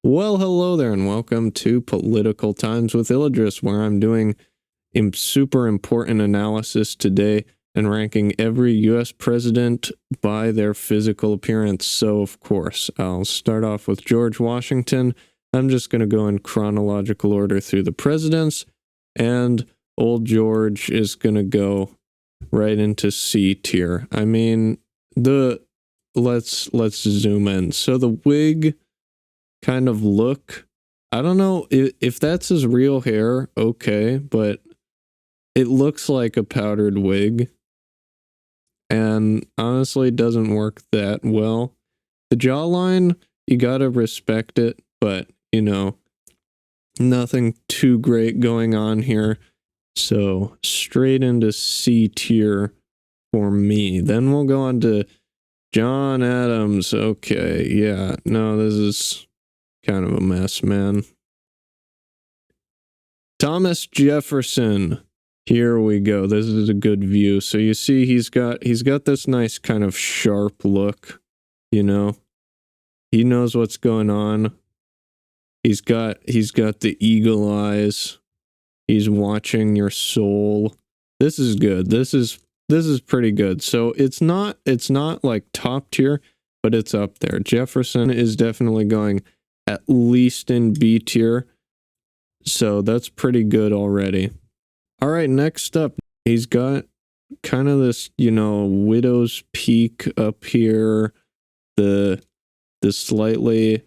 Well, hello there, and welcome to Political Times with Illidris, where I'm doing super important analysis today and ranking every U.S. president by their physical appearance. So, of course, I'll start off with George Washington. I'm just going to go in chronological order through the presidents, and old George is going to go right into C tier. I mean, let's zoom in. So the wig kind of look, I don't know if that's his real hair, okay, but it looks like a powdered wig, and honestly doesn't work that well. The jawline, you gotta respect it, but nothing too great going on here. So straight into C tier for me. Then we'll go on to John Adams. Okay, yeah, no, this is kind of a mess, man. Thomas Jefferson. Here we go. This is a good view. So you see he's got this nice kind of sharp look, He knows what's going on. He's got the eagle eyes. He's watching your soul. This is good. This is pretty good. So it's not like top tier, but it's up there. Jefferson is definitely going at least in B tier. So that's pretty good already. All right, next up, he's got kind of this, widow's peak up here, the slightly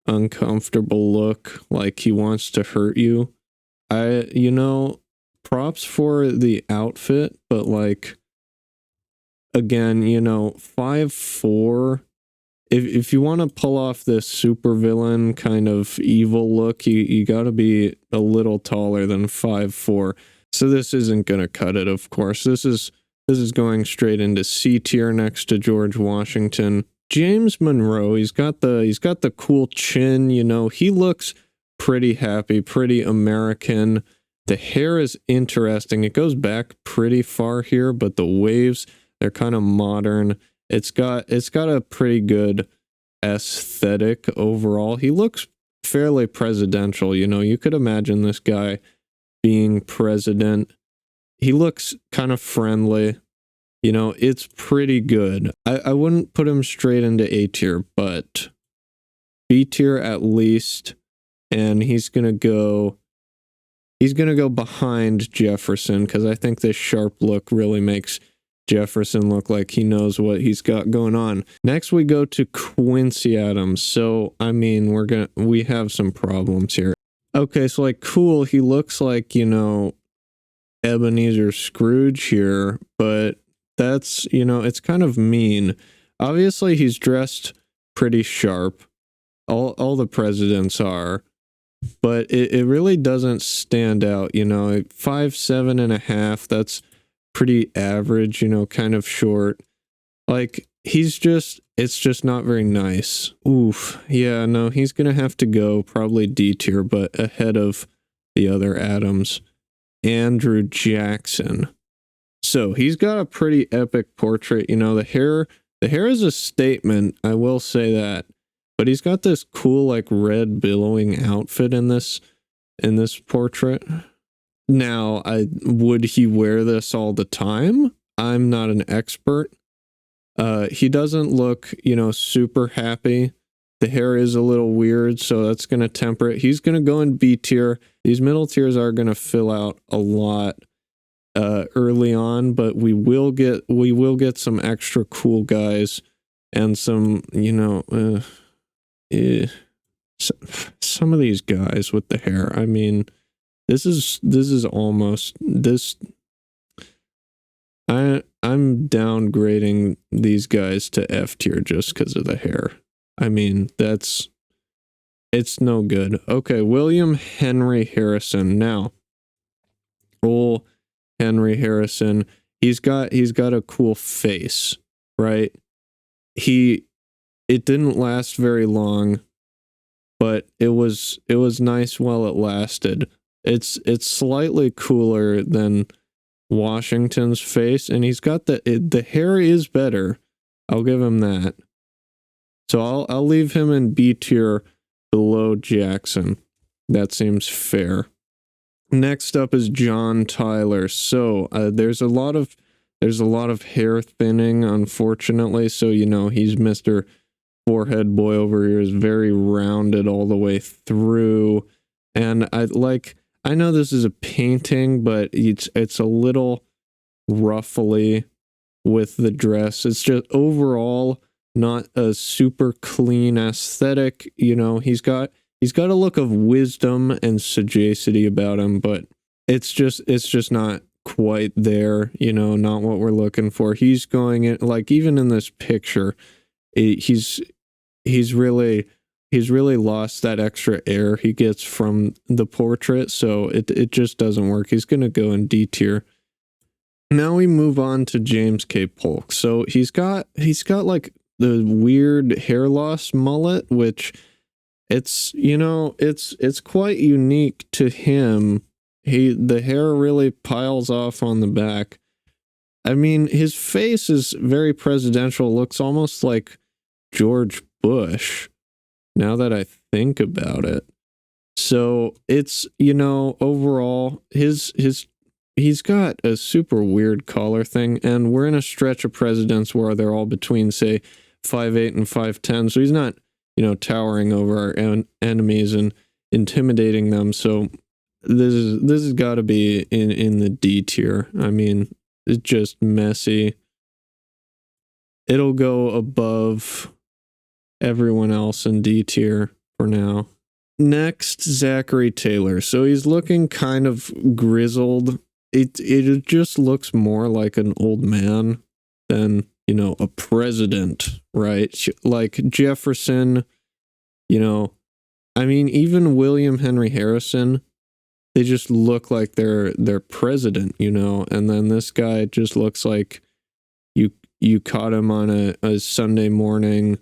uncomfortable look, like he wants to hurt you. Props for the outfit, but like, again, 5'4". If you want to pull off this supervillain kind of evil look, you got to be a little taller than 5'4". So this isn't going to cut it, of course. This is going straight into C tier next to George Washington. James Monroe, he's got the cool chin, he looks pretty happy, pretty American. The hair is interesting. It goes back pretty far here, but the waves, they're kind of modern. It's got a pretty good aesthetic overall. He looks fairly presidential, you could imagine this guy being president. He looks kind of friendly. It's pretty good. I wouldn't put him straight into A tier, but B tier at least. And he's gonna go behind Jefferson, because I think this sharp look really makes Jefferson look like he knows what he's got going on. Next we go to Quincy Adams. So I mean, we have some problems here. Okay, so like cool, he looks like, Ebenezer Scrooge here, but that's, it's kind of mean. Obviously he's dressed pretty sharp. All the presidents are, but it really doesn't stand out, 5'7.5", that's pretty average, kind of short. Like, it's just not very nice. Oof. Yeah, no, he's gonna have to go probably D tier, but ahead of the other Adams. Andrew Jackson. So he's got a pretty epic portrait, the hair is a statement, I will say that. But he's got this cool, like, red billowing outfit in this portrait. Now, would he wear this all the time? I'm not an expert. He doesn't look, super happy. The hair is a little weird, so that's going to temper it. He's going to go in B tier. These middle tiers are going to fill out a lot early on, but we will get some extra cool guys and some, some of these guys with the hair. I mean, this is almost this. I'm downgrading these guys to F tier just because of the hair. I mean, it's no good. Okay, William Henry Harrison. Now, old Henry Harrison, he's got a cool face, right? It didn't last very long, but it was nice while it lasted. It's slightly cooler than Washington's face, and he's got the hair is better. I'll give him that. So I'll leave him in B tier, below Jackson. That seems fair. Next up is John Tyler. So there's a lot of hair thinning, unfortunately. So he's Mr. Forehead boy over here, is very rounded all the way through. And I know this is a painting, but it's a little ruffly with the dress. It's just overall not a super clean aesthetic. He's got a look of wisdom and sagacity about him, but it's just not quite there, not what we're looking for. He's going in, even in this picture, he's really lost that extra air he gets from the portrait, so it just doesn't work. He's going to go in D tier. Now we move on to James K. Polk. So he's got like the weird hair loss mullet, which it's quite unique to him. The hair really piles off on the back. I mean, his face is very presidential, looks almost like George Bush, now that I think about it. So it's, overall, he's got a super weird collar thing, and we're in a stretch of presidents where they're all between, say, 5'8" and 5'10", so he's not, towering over our enemies and intimidating them. So this has got to be in the D tier. I mean, it's just messy. It'll go above everyone else in D tier for now. Next, Zachary Taylor. So he's looking kind of grizzled. It just looks more like an old man than, a president, right? Like Jefferson, I mean, even William Henry Harrison, they just look like they're president, and then this guy just looks like you caught him on a Sunday morning,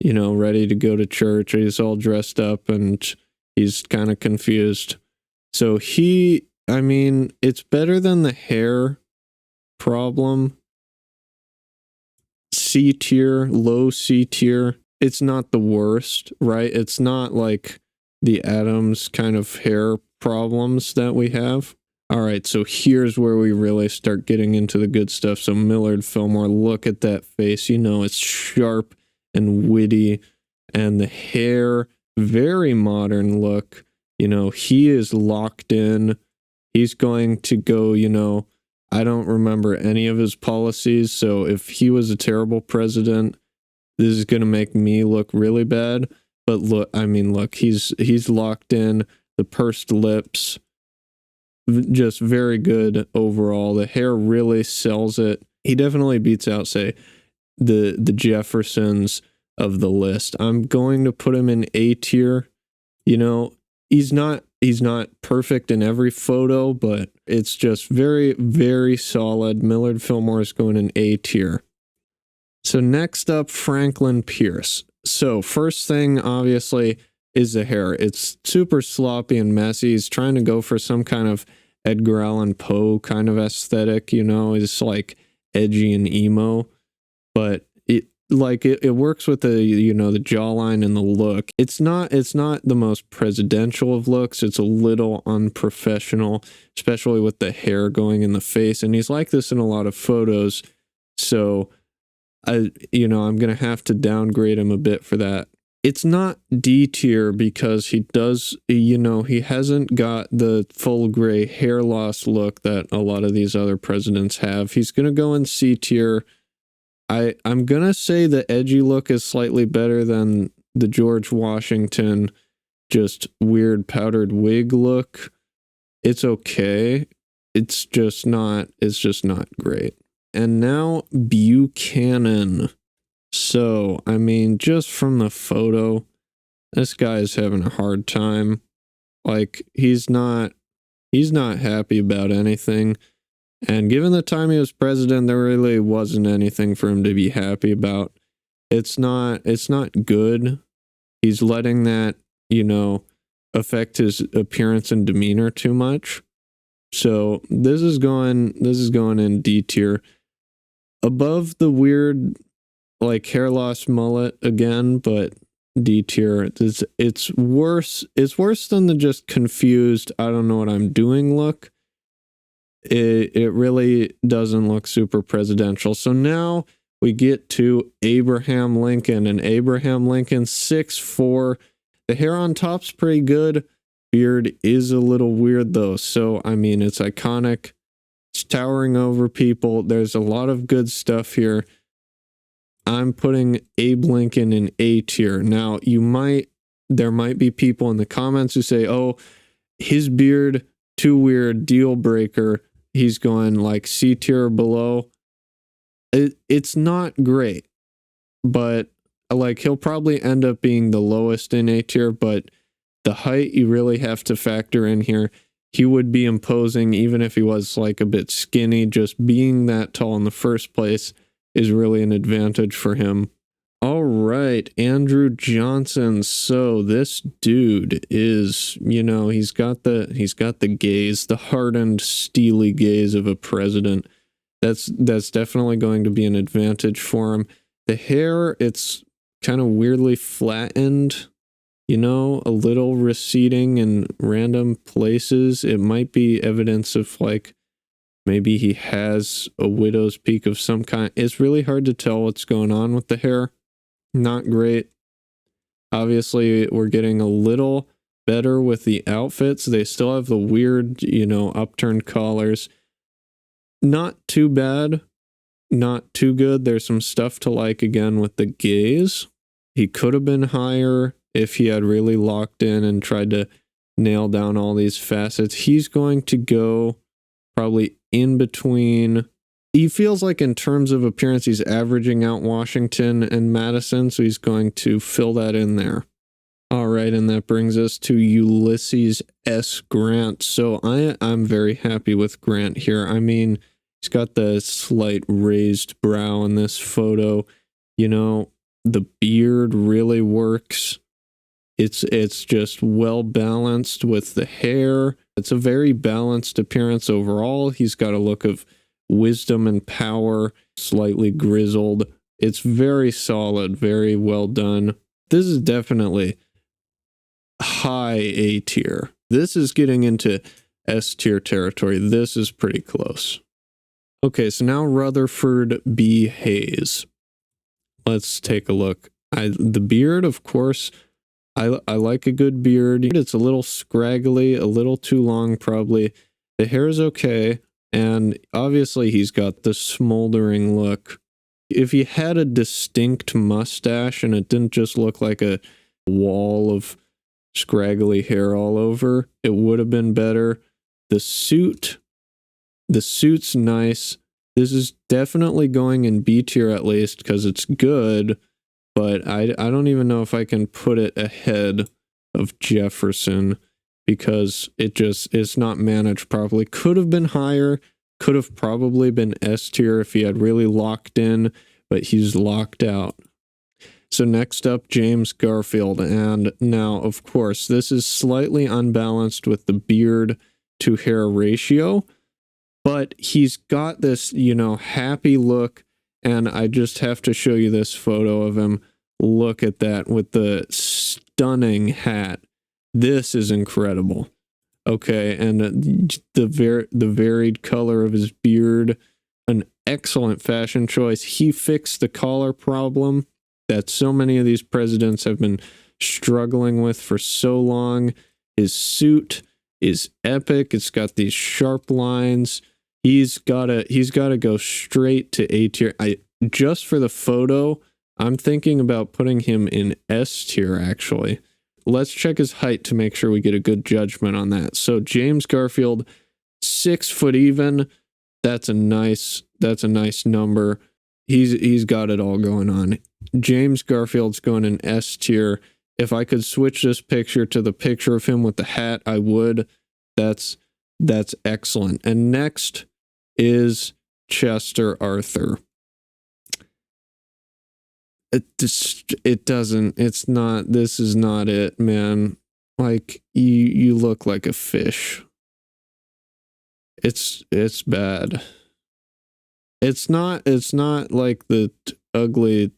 ready to go to church. He's all dressed up and he's kind of confused. So it's better than the hair problem. C tier, low C tier. It's not the worst, right? It's not like the Adams kind of hair problems that we have. All right, so here's where we really start getting into the good stuff. So Millard Fillmore, look at that face. It's sharp and witty, and the hair, very modern look. He is locked in. He's going to go, I don't remember any of his policies, so if he was a terrible president, this is going to make me look really bad. But look, he's locked in, the pursed lips, just very good overall. The hair really sells it. He definitely beats out, say, the Jeffersons of the list. I'm going to put him in A tier. He's not perfect in every photo, but it's just very, very solid. Millard Fillmore is going in A tier. So next up, Franklin Pierce. So first thing, obviously, is the hair. It's super sloppy and messy. He's trying to go for some kind of Edgar Allan Poe kind of aesthetic, it's like edgy and emo, but it works with the the jawline and the look. It's not the most presidential of looks. It's a little unprofessional, especially with the hair going in the face, and he's like this in a lot of photos. So I'm gonna have to downgrade him a bit for that. It's not D tier because he does, he hasn't got the full gray hair loss look that a lot of these other presidents have. He's gonna go in C tier. I'm gonna say the edgy look is slightly better than the George Washington just weird powdered wig look. It's okay. It's just not great. And now Buchanan. So, just from the photo, this guy is having a hard time. He's not happy about anything. And given the time he was president, there really wasn't anything for him to be happy about. It's not good. He's letting that, affect his appearance and demeanor too much. So this is going in D tier. Above the weird hair loss mullet again, but D tier. It's worse. It's worse than the just confused, I don't know what I'm doing look. It really doesn't look super presidential. So now we get to Abraham Lincoln, and Abraham Lincoln 6'4". The hair on top's pretty good. Beard is a little weird though. So I mean, it's iconic. It's towering over people. There's a lot of good stuff here. I'm putting Abe Lincoln in A tier. Now, there might be people in the comments who say, oh, his beard, too weird, deal breaker. He's going like C tier or below. It's not great, but like he'll probably end up being the lowest in A tier, but the height you really have to factor in here. He would be imposing even if he was like a bit skinny. Just being that tall in the first place is really an advantage for him. All right, Andrew Johnson. So this dude is, he's got the gaze, the hardened, steely gaze of a president. That's definitely going to be an advantage for him. The hair, it's kind of weirdly flattened, a little receding in random places. It might be evidence of like maybe he has a widow's peak of some kind. It's really hard to tell what's going on with the hair. Not great. Obviously, we're getting a little better with the outfits. They still have the weird, upturned collars. Not too bad. Not too good. There's some stuff to like again with the gaze. He could have been higher if he had really locked in and tried to nail down all these facets. He's going to go probably in between. He feels like in terms of appearance, he's averaging out Washington and Madison, so he's going to fill that in there. All right, and that brings us to Ulysses S. Grant. So I'm very happy with Grant here. I mean, he's got the slight raised brow in this photo. The beard really works. It's just well balanced with the hair. It's a very balanced appearance overall. He's got a look of wisdom and power, slightly grizzled. It's very solid, very well done. This is definitely high A tier. This is getting into S tier territory. This is pretty close. Okay, so now Rutherford B. Hayes. Let's take a look. The beard, of course, I like a good beard. It's a little scraggly, a little too long probably. The hair is okay. And obviously he's got the smoldering look. If he had a distinct mustache and it didn't just look like a wall of scraggly hair all over, it would have been better. The suit's nice. This is definitely going in B tier at least because it's good, but I don't even know if I can put it ahead of Jefferson, because it's not managed properly. Could have been higher, could have probably been S tier if he had really locked in, but he's locked out. So next up, James Garfield. And now, of course, this is slightly unbalanced with the beard to hair ratio, but he's got this, happy look. And I just have to show you this photo of him. Look at that with the stunning hat. This is incredible. Okay, and the varied color of his beard, an excellent fashion choice. He fixed the collar problem that so many of these presidents have been struggling with for so long. His suit is epic. It's got these sharp lines. He's gotta go straight to A tier. Just for the photo, I'm thinking about putting him in S tier actually. Let's check his height to make sure we get a good judgment on that. So James Garfield, 6 foot even. That's a nice number. He's got it all going on. James Garfield's going in S tier. If I could switch this picture to the picture of him with the hat, I would. That's excellent. And next is Chester Arthur. This is not it, man. Like, you look like a fish. It's bad. It's not like the ugly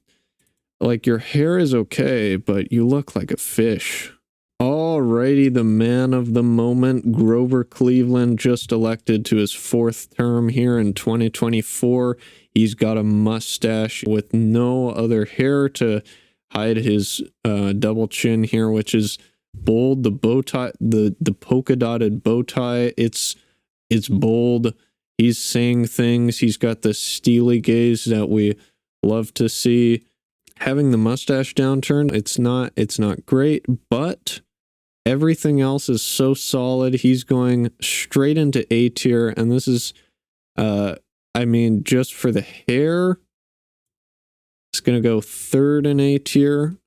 like your hair is okay, but you look like a fish. Alrighty, the man of the moment, Grover Cleveland, just elected to his 4th term here in 2024. He's got a mustache with no other hair to hide his double chin here, which is bold. The bow tie, the polka dotted bow tie, it's bold. He's saying things. He's got the steely gaze that we love to see. Having the mustache downturned, it's not great, but everything else is so solid. He's going straight into A tier, and this is, I mean, just for the hair, it's going to go 3rd in A tier,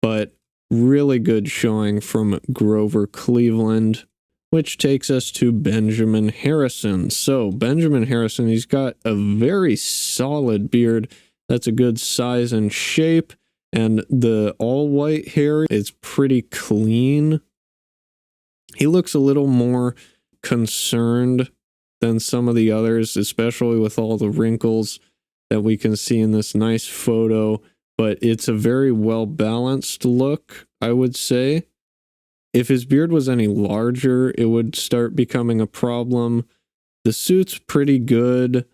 but really good showing from Grover Cleveland, which takes us to Benjamin Harrison. So Benjamin Harrison, he's got a very solid beard. That's a good size and shape. And the all-white hair is pretty clean. He looks a little more concerned than some of the others, especially with all the wrinkles that we can see in this nice photo. But it's a very well-balanced look, I would say. If his beard was any larger, it would start becoming a problem. The suit's pretty good.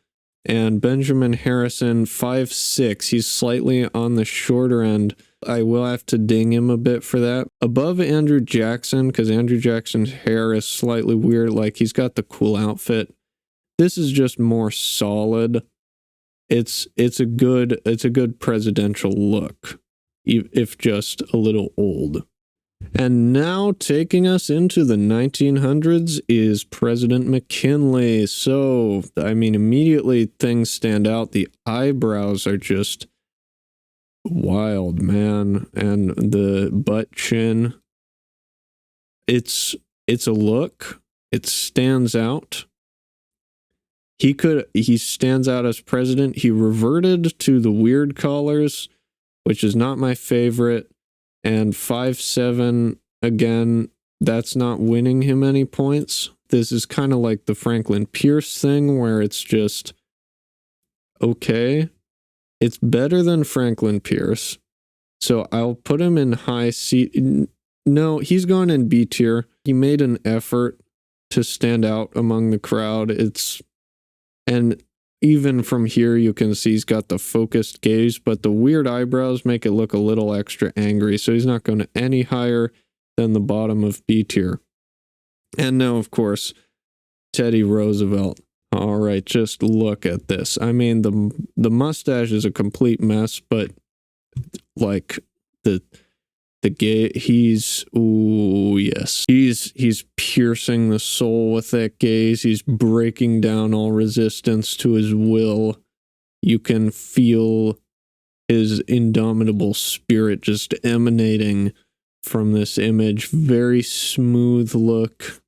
And Benjamin Harrison, 5'6", he's slightly on the shorter end. I will have to ding him a bit for that. Above Andrew Jackson, because Andrew Jackson's hair is slightly weird, like he's got the cool outfit. This is just more solid. It's a good presidential look, if just a little old. And now taking us into the 1900s is President McKinley. So, I mean, immediately things stand out. The eyebrows are just wild, man. And the butt chin. It's a look. It stands out. He stands out as president. He reverted to the weird collars, which is not my favorite. And 5'7", again, that's not winning him any points. This is kind of like the Franklin Pierce thing, where it's just, okay. It's better than Franklin Pierce. So I'll put him in high C. No, he's going in B tier. He made an effort to stand out among the crowd. And even from here, you can see he's got the focused gaze, but the weird eyebrows make it look a little extra angry, so he's not going any higher than the bottom of B tier. And now, of course, Teddy Roosevelt. All right, just look at this. I mean, the mustache is a complete mess, but like the gaze, ooh, yes. He's piercing the soul with that gaze. He's breaking down all resistance to his will. You can feel his indomitable spirit just emanating from this image. Very smooth look.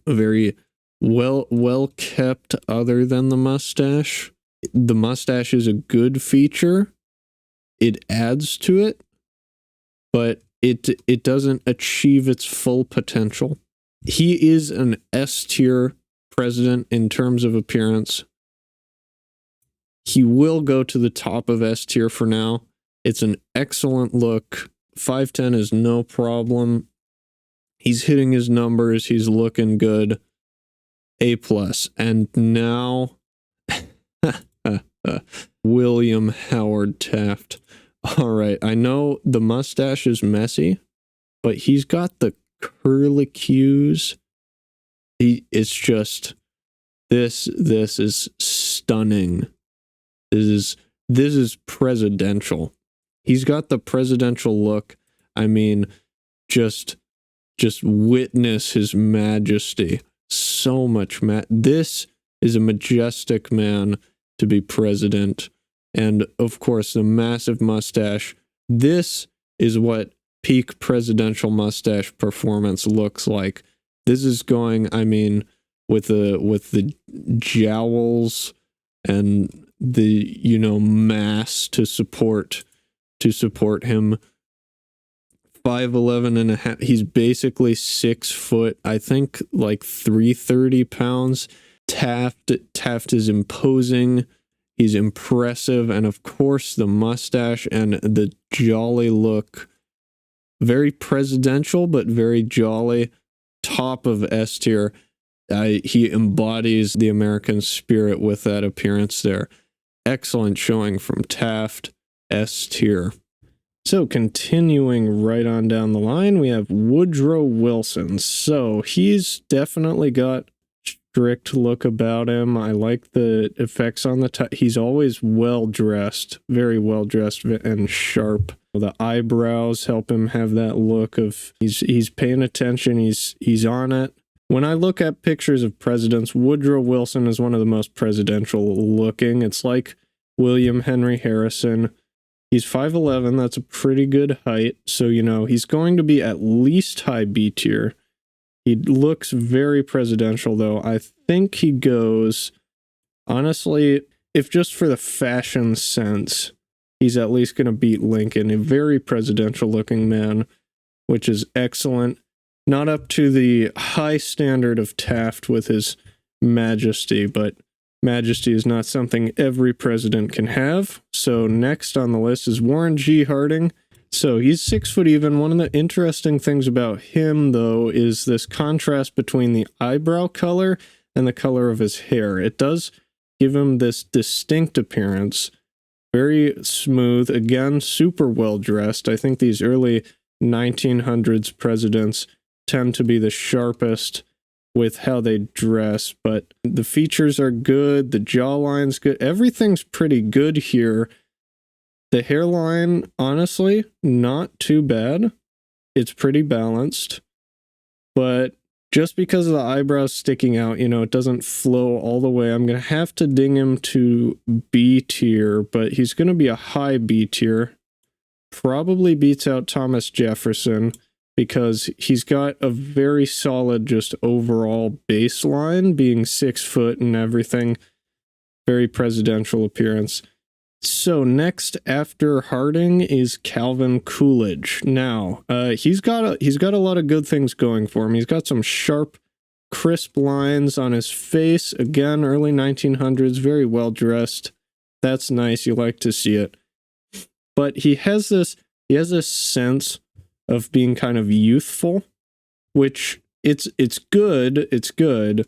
Very well kept other than the mustache. The mustache is a good feature. It adds to it, but it doesn't achieve its full potential. He is an S tier president in terms of appearance. He will go to the top of S tier for now. It's an excellent look. 5'10" is no problem. He's hitting his numbers. He's looking good. A+. And now William Howard Taft. All right, I know the mustache is messy, but he's got the curlicues. It's just this is stunning. This is presidential. He's got the presidential look. I mean, just witness his majesty. So much this is a majestic man to be president. And of course, the massive mustache. This is what peak presidential mustache performance looks like. This is going, I mean, with the jowls and the, mass to support him. 5'11" and a half. He's basically 6 foot. I think like 330 pounds. Taft is imposing. He's impressive, and of course the mustache and the jolly look. Very presidential, but very jolly. Top of S tier. He embodies the American spirit with that appearance there. Excellent showing from Taft. S tier. So continuing right on down the line, we have Woodrow Wilson. So he's definitely got strict look about him. I like the effects on the top. He's always well dressed, very well dressed and sharp. The eyebrows help him have that look of he's paying attention. He's on it. When I look at pictures of presidents, Woodrow Wilson is one of the most presidential looking. It's like William Henry Harrison. He's 5'11". That's a pretty good height. So, you know, he's going to be at least high B tier. He looks very presidential, though. I think he goes, honestly, if just for the fashion sense, he's at least going to beat Lincoln, a very presidential looking man, which is excellent. Not up to the high standard of Taft with his majesty, but majesty is not something every president can have. So next on the list is Warren G. Harding. So he's 6 foot even. One of the interesting things about him, though, is this contrast between the eyebrow color and the color of his hair. It does give him this distinct appearance. Very smooth. Again, super well dressed. I think these early 1900s presidents tend to be the sharpest with how they dress, but the features are good. The jawline's good. Everything's pretty good here. The hairline, honestly, not too bad. It's pretty balanced, but just because of the eyebrows sticking out, you know, it doesn't flow all the way. I'm going to have to ding him to B tier, but he's going to be a high B tier. Probably beats out Thomas Jefferson because he's got a very solid just overall baseline, being 6 foot and everything. Very presidential appearance. So next after Harding is Calvin Coolidge. Now, he's got a lot of good things going for him. He's got some sharp, crisp lines on his face. Again, early 1900s, very well dressed. That's nice. You like to see it. But he has this sense of being kind of youthful, which it's good.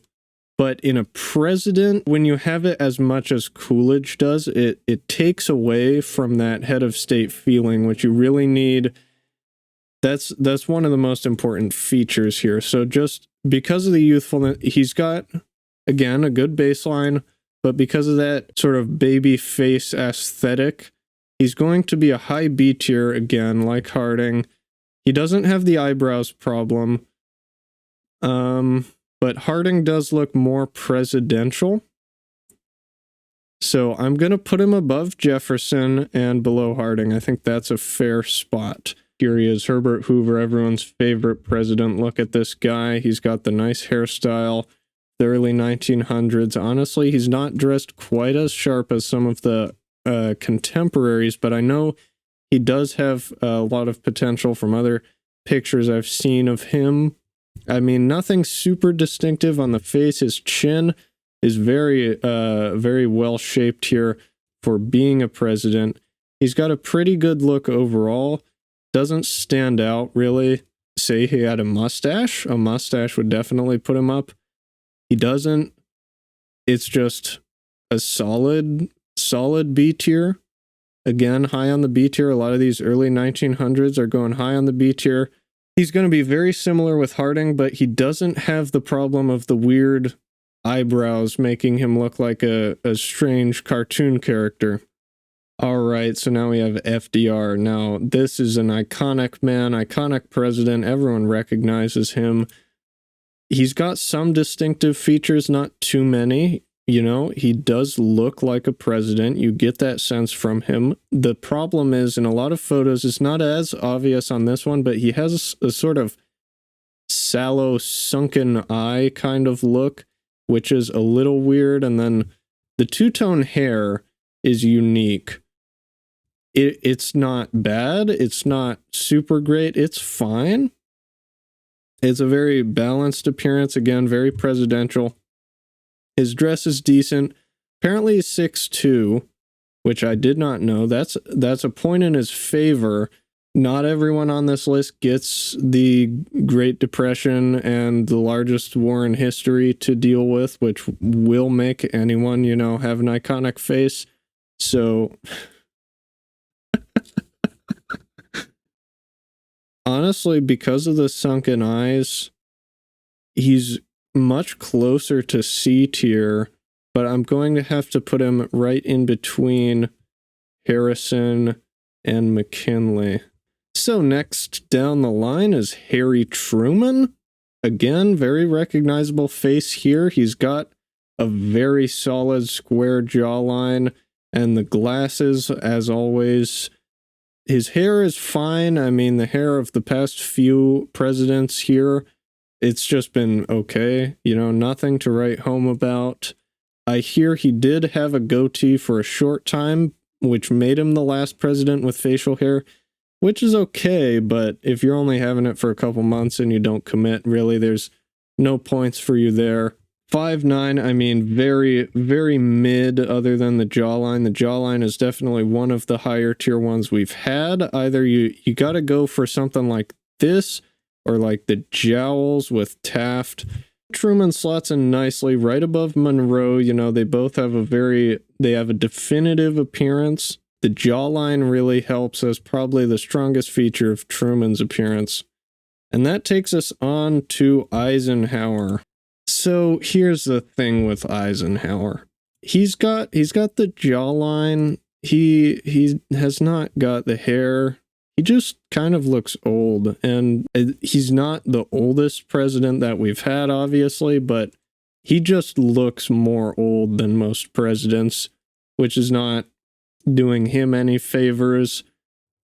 But in a president, when you have it as much as Coolidge does, it takes away from that head of state feeling, which you really need. That's one of the most important features here. So just because of the youthfulness, he's got, again, a good baseline, but because of that sort of baby face aesthetic, he's going to be a high B tier again, like Harding. He doesn't have the eyebrows problem. But Harding does look more presidential. So I'm going to put him above Jefferson and below Harding. I think that's a fair spot. Here he is, Herbert Hoover, everyone's favorite president. Look at this guy. He's got the nice hairstyle, the early 1900s. Honestly, he's not dressed quite as sharp as some of the contemporaries, but I know he does have a lot of potential from other pictures I've seen of him. I mean, nothing super distinctive on the face. His chin is very well shaped here for being a president. He's got a pretty good look overall. Doesn't stand out really. Say he had a mustache. A mustache would definitely put him up. He doesn't. It's just a solid B tier. Again, high on the B tier. A lot of these early 1900s are going high on the B tier. He's going to be very similar with Harding, but he doesn't have the problem of the weird eyebrows making him look like a strange cartoon character. All right, so now we have FDR. Now, this is an iconic man, iconic president. Everyone recognizes him. He's got some distinctive features, not too many. You know, he does look like a president. You get that sense from him. The problem is, in a lot of photos, it's not as obvious on this one, but he has a sort of sallow, sunken eye kind of look, which is a little weird. And then the two-tone hair is unique. It's not bad. It's not super great. It's fine. It's a very balanced appearance. Again, very presidential. His dress is decent, Apparently he's 6'2", which I did not know. That's a point in his favor. Not everyone on this list gets the Great Depression and the largest war in history to deal with, which will make anyone, have an iconic face. So honestly, because of the sunken eyes, he's much closer to C tier, but I'm going to have to put him right in between Harrison and McKinley. So next down the line is Harry Truman. Again, very recognizable face here. He's got a very solid square jawline and the glasses, as always. His hair is fine. I mean, the hair of the past few presidents here, it's just been okay. Nothing to write home about. I hear he did have a goatee for a short time, which made him the last president with facial hair, which is okay, but if you're only having it for a couple months and you don't commit, really, there's no points for you there. 5'9", I mean, very, very mid other than the jawline. The jawline is definitely one of the higher tier ones we've had. Either you got to go for something like this or like the jowls with Taft. Truman slots in nicely right above Monroe. They both have they have a definitive appearance. The jawline really helps as probably the strongest feature of Truman's appearance. And that takes us on to Eisenhower. So here's the thing with Eisenhower. He's got the jawline. He has not got the hair. He just kind of looks old, and he's not the oldest president that we've had, obviously, but he just looks more old than most presidents, which is not doing him any favors.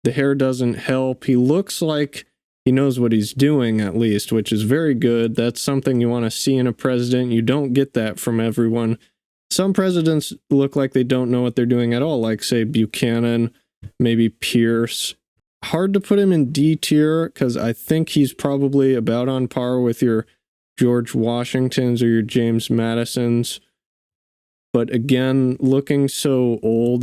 The hair doesn't help. He looks like he knows what he's doing, at least, which is very good. That's something you want to see in a president. You don't get that from everyone. Some presidents look like they don't know what they're doing at all, like, say, Buchanan, maybe Pierce. Hard to put him in D tier, because I think he's probably about on par with your George Washingtons or your James Madisons. But again, looking so old,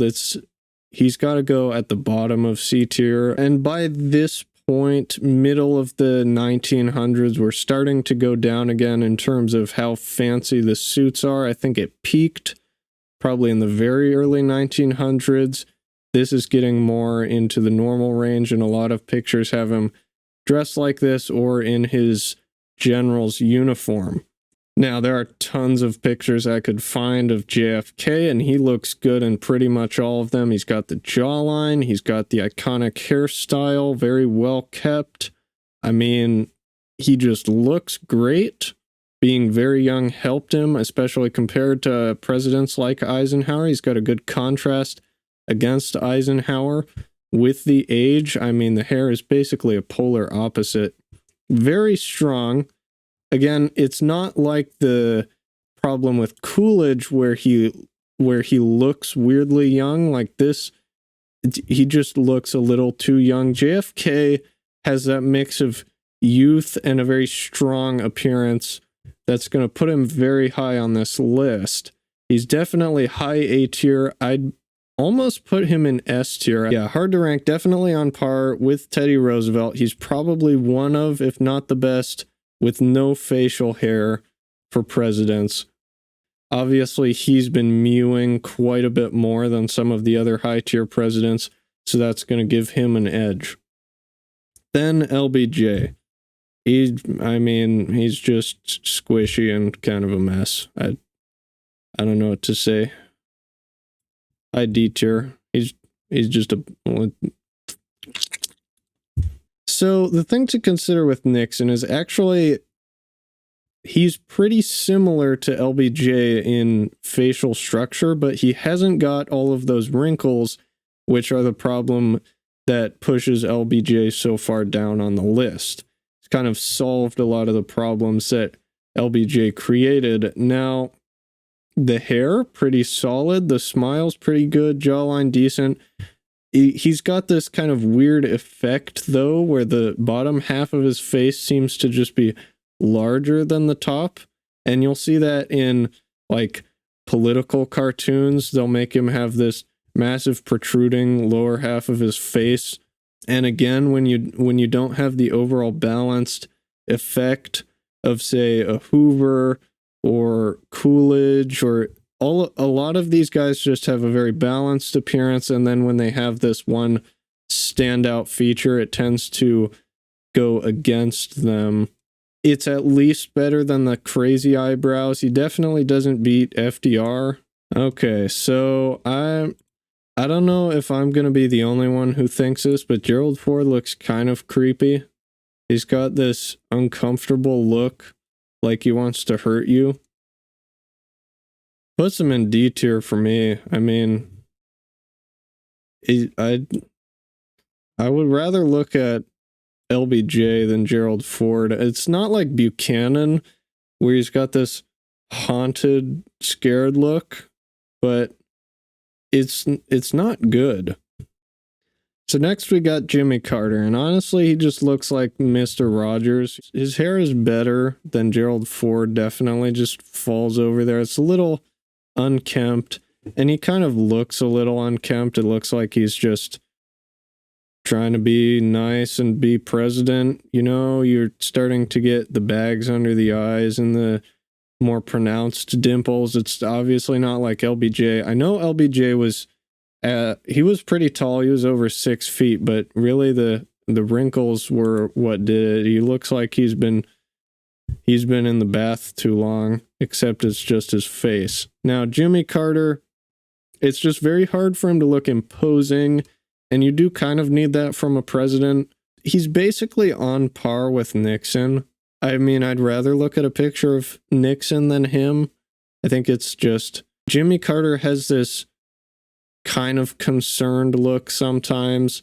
he's got to go at the bottom of C tier. And by this point, middle of the 1900s, we're starting to go down again in terms of how fancy the suits are. I think it peaked probably in the very early 1900s. This is getting more into the normal range, and a lot of pictures have him dressed like this or in his general's uniform. Now, there are tons of pictures I could find of JFK, and he looks good in pretty much all of them. He's got the jawline, he's got the iconic hairstyle, very well kept. I mean, he just looks great. Being very young helped him, especially compared to presidents like Eisenhower. He's got a good contrast against Eisenhower with the age. I mean, the hair is basically a polar opposite. Very strong. Again, it's not like the problem with Coolidge where he looks weirdly young. Like this, he just looks a little too young. JFK has that mix of youth and a very strong appearance that's going to put him very high on this list. He's definitely high A tier. I'd almost put him in S tier. Yeah, hard to rank. Definitely on par with Teddy Roosevelt. He's probably one of, if not the best, with no facial hair for presidents. Obviously, he's been mewing quite a bit more than some of the other high-tier presidents, so that's going to give him an edge. Then LBJ. He's just squishy and kind of a mess. I don't know what to say. I D tier. He's just a... So the thing to consider with Nixon is actually he's pretty similar to LBJ in facial structure, but he hasn't got all of those wrinkles, which are the problem that pushes LBJ so far down on the list. It's kind of solved a lot of the problems that LBJ created. Now, the hair, pretty solid. The smile's pretty good. Jawline, decent. He's got this kind of weird effect, though, where the bottom half of his face seems to just be larger than the top. And you'll see that in, like, political cartoons, they'll make him have this massive protruding lower half of his face. And again, when you don't have the overall balanced effect of, say, a Hoover or Coolidge, or a lot of these guys just have a very balanced appearance, and then when they have this one standout feature, it tends to go against them. It's at least better than the crazy eyebrows. He definitely doesn't beat FDR. Okay, so I don't know if I'm going to be the only one who thinks this, but Gerald Ford looks kind of creepy. He's got this uncomfortable look, like he wants to hurt you. Puts him in D tier for me. I mean, I would rather look at LBJ than Gerald Ford. It's not like Buchanan, where he's got this haunted, scared look, but it's not good. So next we got Jimmy Carter, and honestly, he just looks like Mr. Rogers. His hair is better than Gerald Ford, definitely, just falls over there. It's a little unkempt, and he kind of looks a little unkempt. It looks like he's just trying to be nice and be president. You know, you're starting to get the bags under the eyes and the more pronounced dimples. It's obviously not like LBJ. I know LBJ was he was pretty tall. He was over 6 feet, but really the wrinkles were what did it. He looks like he's been in the bath too long, except it's just his face. Now Jimmy Carter, it's just very hard for him to look imposing, and you do kind of need that from a president. He's basically on par with Nixon. I mean, I'd rather look at a picture of Nixon than him. I think it's just Jimmy Carter has this kind of concerned look sometimes.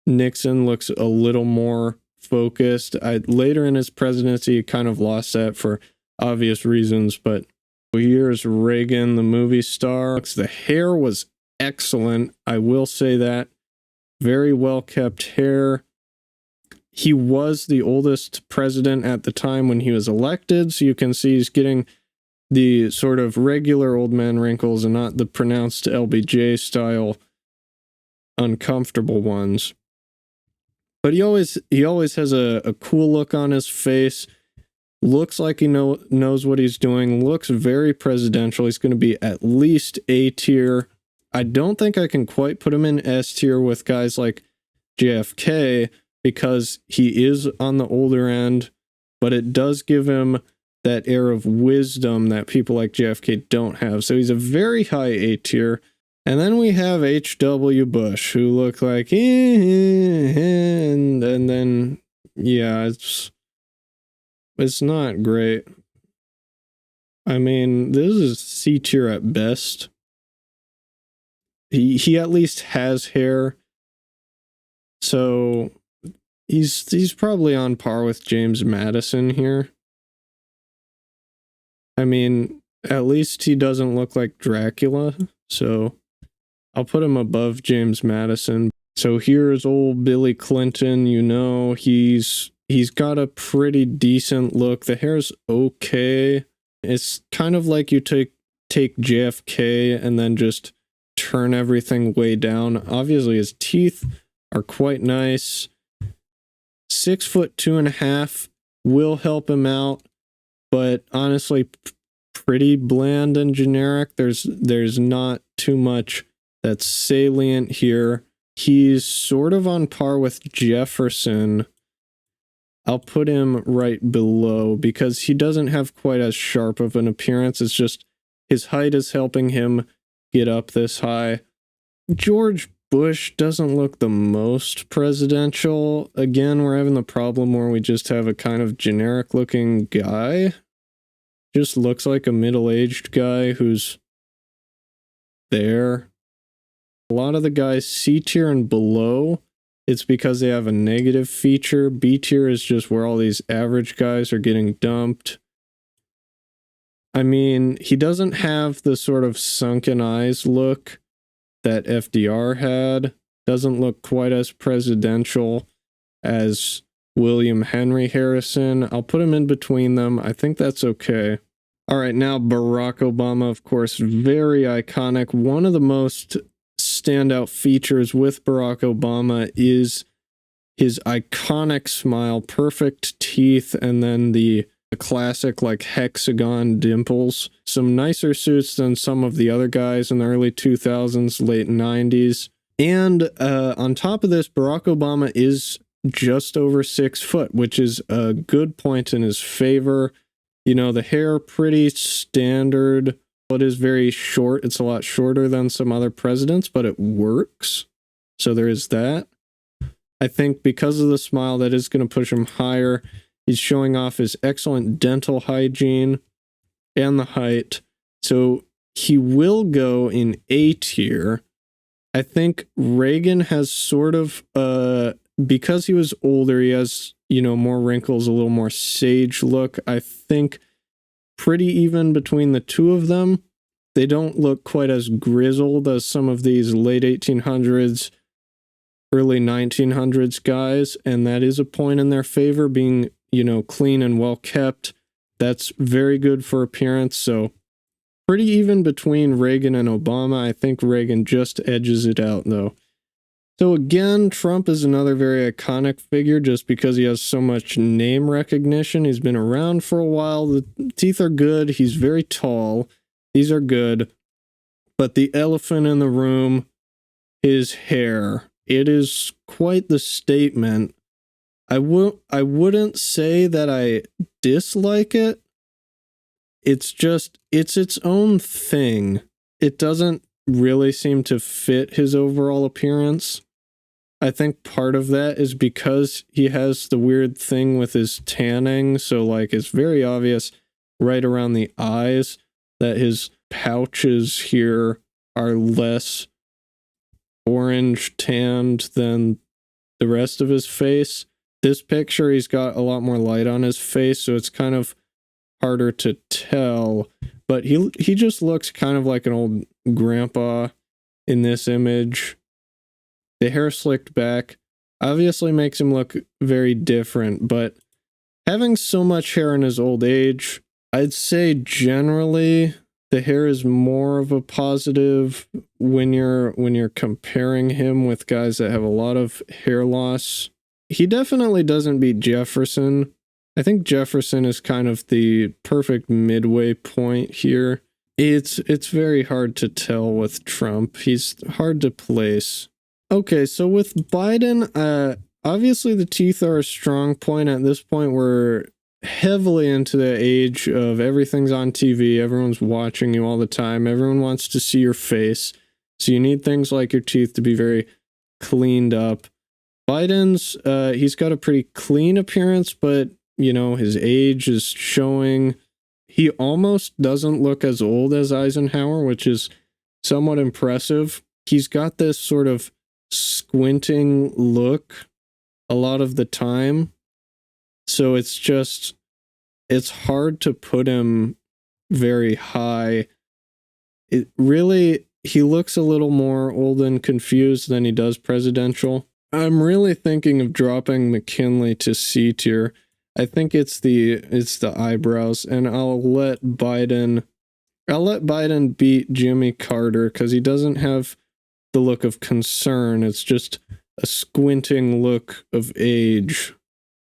Nixon looks a little more focused. Later in his presidency, he kind of lost that for obvious reasons, but here's Reagan, the movie star. The hair was excellent, I will say that. Very well kept hair. He was the oldest president at the time when he was elected, so you can see he's getting the sort of regular old man wrinkles and not the pronounced LBJ style uncomfortable ones. But he always has a cool look on his face. Looks like he knows what he's doing. Looks very presidential. He's going to be at least A tier. I don't think I can quite put him in S tier with guys like JFK, because he is on the older end, but it does give him that air of wisdom that people like JFK don't have. So he's a very high A tier. And then we have H.W. Bush, who looked like, and then, yeah, it's not great. I mean, this is C tier at best. He at least has hair. So he's probably on par with James Madison here. I mean, at least he doesn't look like Dracula, so I'll put him above James Madison. So here's old Billy Clinton. You know, he's got a pretty decent look. The hair's okay. It's kind of like you take JFK and then just turn everything way down. Obviously, his teeth are quite nice. 6'2.5" will help him out, but honestly, pretty bland and generic. There's not too much that's salient here. He's sort of on par with Jefferson. I'll put him right below because he doesn't have quite as sharp of an appearance. It's just his height is helping him get up this high. George Bush doesn't look the most presidential. Again, we're having the problem where we just have a kind of generic looking guy. Just looks like a middle-aged guy who's there. A lot of the guys C tier and below, it's because they have a negative feature. B tier is just where all these average guys are getting dumped. I mean, he doesn't have the sort of sunken eyes look that FDR had. Doesn't look quite as presidential as William Henry Harrison. I'll put him in between them. I think that's okay. All right, now Barack Obama, of course, very iconic. One of the most standout features with Barack Obama is his iconic smile, perfect teeth, and then the classic like hexagon dimples. Some nicer suits than some of the other guys in the early 2000s, late 90s. And on top of this, Barack Obama is just over 6 foot, which is a good point in his favor. You know, the hair pretty standard. It is very short. It's a lot shorter than some other presidents, but it works. So there is that. I think because of the smile, that is going to push him higher. He's showing off his excellent dental hygiene and the height. So he will go in A tier. I think Reagan has sort of, because he was older, he has, you know, more wrinkles, a little more sage look. I think pretty even between the two of them. They don't look quite as grizzled as some of these late 1800s, early 1900s guys, and that is a point in their favor, being, you know, clean and well kept. That's very good for appearance. So pretty even between Reagan and Obama. I think Reagan just edges it out, though. So again, Trump is another very iconic figure just because he has so much name recognition. He's been around for a while. The teeth are good. He's very tall. These are good. But the elephant in the room, his hair. It is quite the statement. I wouldn't say that I dislike it. It's just, it's its own thing. It doesn't really seem to fit his overall appearance. I think part of that is because he has the weird thing with his tanning. So like it's very obvious right around the eyes that his pouches here are less orange tanned than the rest of his face. This picture, he's got a lot more light on his face, so it's kind of harder to tell. But he just looks kind of like an old grandpa in this image. The hair slicked back obviously makes him look very different, but having so much hair in his old age, I'd say generally the hair is more of a positive when you're comparing him with guys that have a lot of hair loss. He definitely doesn't beat Jefferson. I think Jefferson is kind of the perfect midway point here. It's very hard to tell with Trump. He's hard to place. Okay, so with Biden, obviously the teeth are a strong point. At this point, we're heavily into the age of everything's on TV. Everyone's watching you all the time. Everyone wants to see your face. So you need things like your teeth to be very cleaned up. Biden's, he's got a pretty clean appearance, but, you know, his age is showing. He almost doesn't look as old as Eisenhower, which is somewhat impressive. He's got this sort of squinting look a lot of the time. So it's hard to put him very high. It really, he looks a little more old and confused than he does presidential. I'm really thinking of dropping McKinley to C tier. I think it's the eyebrows, and I'll let Biden beat Jimmy Carter because he doesn't have the look of concern. It's just a squinting look of age.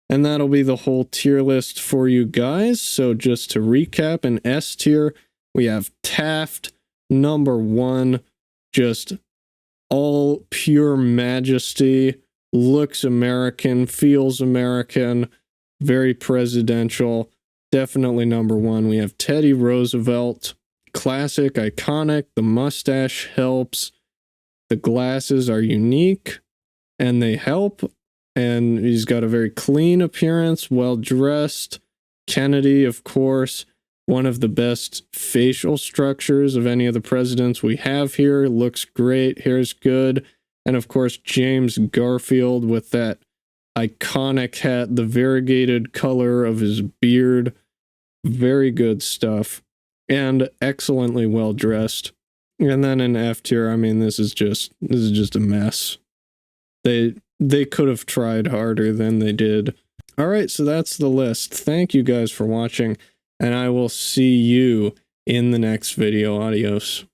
And that'll be the whole tier list for you guys. So just to recap, in S tier, we have Taft, number 1, just all pure majesty, looks American, feels American, very presidential, definitely number 1. We have Teddy Roosevelt, classic, iconic, the mustache helps, the glasses are unique, and they help. And he's got a very clean appearance, well-dressed. Kennedy, of course, one of the best facial structures of any of the presidents we have here. Looks great, hair's good. And of course, James Garfield with that iconic hat, the variegated color of his beard. Very good stuff. And excellently well-dressed. And then in F tier, I mean, this is just a mess. They could have tried harder than they did. All right, so that's the list. Thank you guys for watching. and I will see you in the next video. Adios.